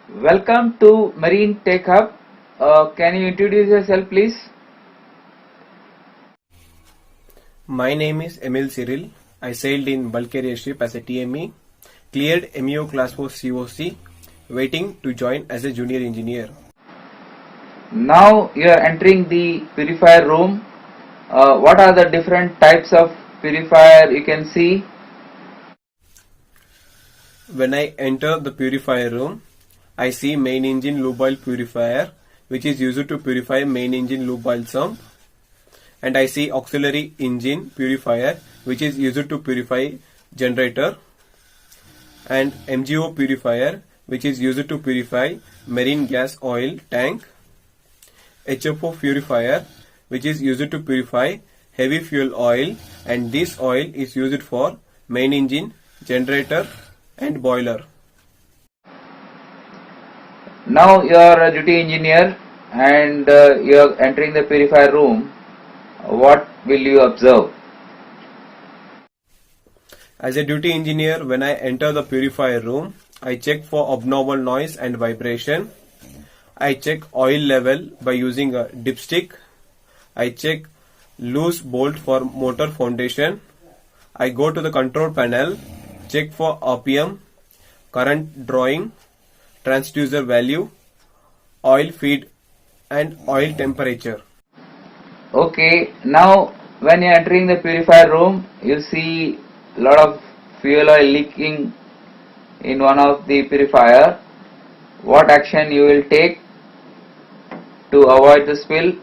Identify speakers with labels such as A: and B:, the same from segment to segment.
A: Welcome to Marine Tech Hub. Can you introduce yourself, please?
B: My name is Emil Cyril. I sailed in bulk carrier ship as a TME, cleared MEO Class 4 COC, waiting to join as a junior engineer.
A: Now you are entering the purifier room. What are the different types of purifier you can see?
B: When I enter the purifier room, I see main engine lube oil purifier, which is used to purify main engine lube oil sump, and I see auxiliary engine purifier, which is used to purify generator, and MGO purifier, which is used to purify marine gas oil tank, HFO purifier, which is used to purify heavy fuel oil, and this oil is used for main engine, generator and boiler.
A: Now you are a duty engineer and you are entering the purifier room. What will you observe?
B: As a duty engineer, when I enter the purifier room, I check for abnormal noise and vibration. I check oil level by using a dipstick. I check loose bolt for motor foundation. I go to the control panel, check for RPM, current drawing, transducer value, oil feed and oil temperature.
A: Okay, now when you are entering the purifier room, you see a lot of fuel oil leaking in one of the purifier. What action you will take to avoid the spill?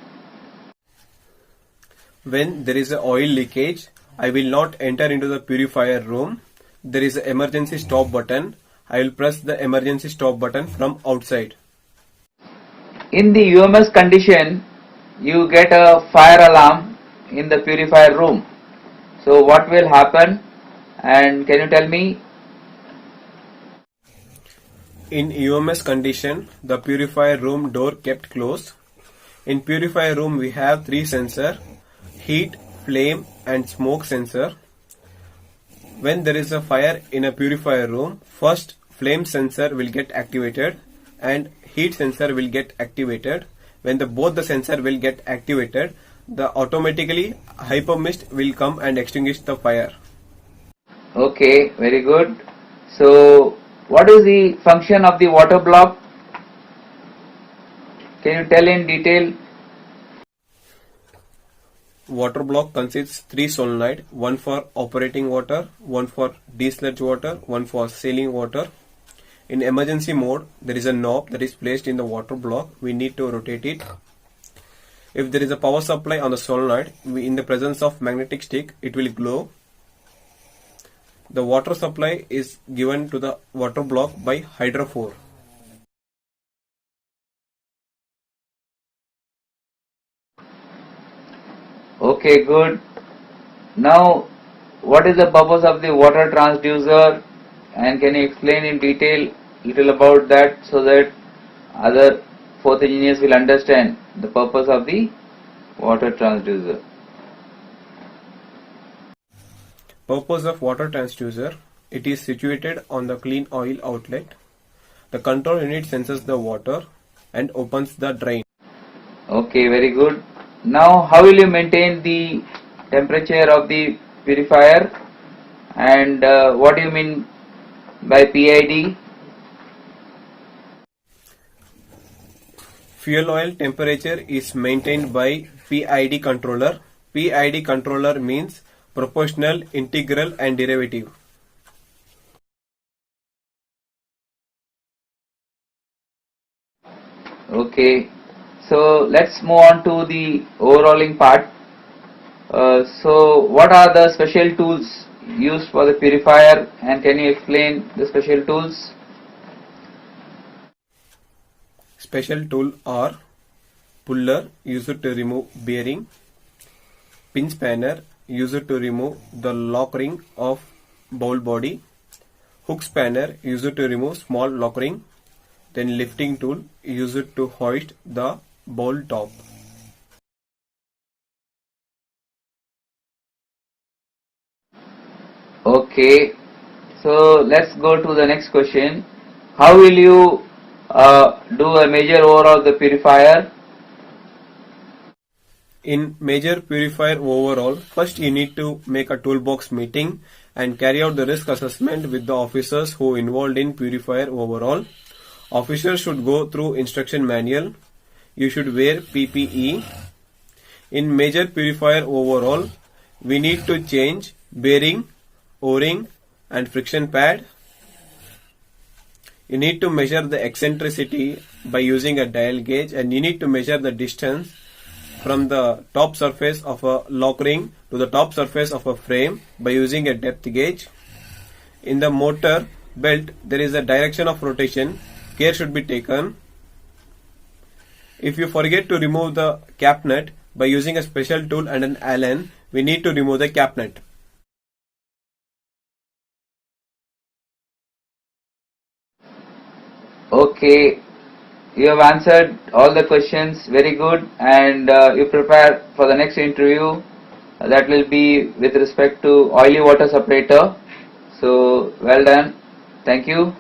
B: When there is a oil leakage, I will not enter into the purifier room. There is an emergency stop button. I will press the emergency stop button from outside.
A: In the UMS condition, you get a fire alarm in the purifier room. So what will happen, and can you tell me?
B: In UMS condition, the purifier room door kept closed. In purifier room, we have three sensors: heat, flame and smoke sensor. When there is a fire in a purifier room, first flame sensor will get activated and heat sensor will get activated. When both the sensor will get activated, the automatically hyper mist will come and extinguish the fire.
A: Okay, very good. So what is the function of the water block? Can you tell in detail?
B: Water block consists three solenoid, one for operating water, one for desludge water, one for sealing water. In emergency mode, there is a knob that is placed in the water block. We need to rotate it. If there is a power supply on the solenoid, in the presence of magnetic stick, it will glow. The water supply is given to the water block by hydrophore.
A: Okay, good. Now, what is the purpose of the water transducer, and can you explain in detail little about that so that other fourth engineers will understand the purpose of the water transducer?
B: Purpose of water transducer: it is situated on the clean oil outlet. The control unit senses the water and opens the drain.
A: Okay, very good. Now, how will you maintain the temperature of the purifier, and what do you mean by PID?
B: Fuel oil temperature is maintained by PID controller. PID controller means proportional, integral and derivative.
A: Okay, so let's move on to the overhauling part. So what are the special tools used for the purifier, and can you explain the special tools?
B: Special tool are puller, used to remove bearing; pin spanner, used to remove the lock ring of bowl body; hook spanner, used to remove small lock ring; then lifting tool, used to hoist the bowl top.
A: Okay, so let's go to the next question. How will you do a major overhaul of the purifier?
B: In major purifier overall, first you need to make a toolbox meeting and carry out the risk assessment with the officers who involved in purifier overall. Officers should go through instruction manual. You should wear PPE. In major purifier overall, we need to change bearing, o-ring and friction pad. You need to measure the eccentricity by using a dial gauge, and you need to measure the distance from the top surface of a lock ring to the top surface of a frame by using a depth gauge. In the motor belt, there is a direction of rotation. Care should be taken. If you forget to remove the cap nut by using a special tool and an Allen, we need to remove the cap nut.
A: Okay, you have answered all the questions very good, and you prepare for the next interview that will be with respect to oily water separator. So well done. Thank you.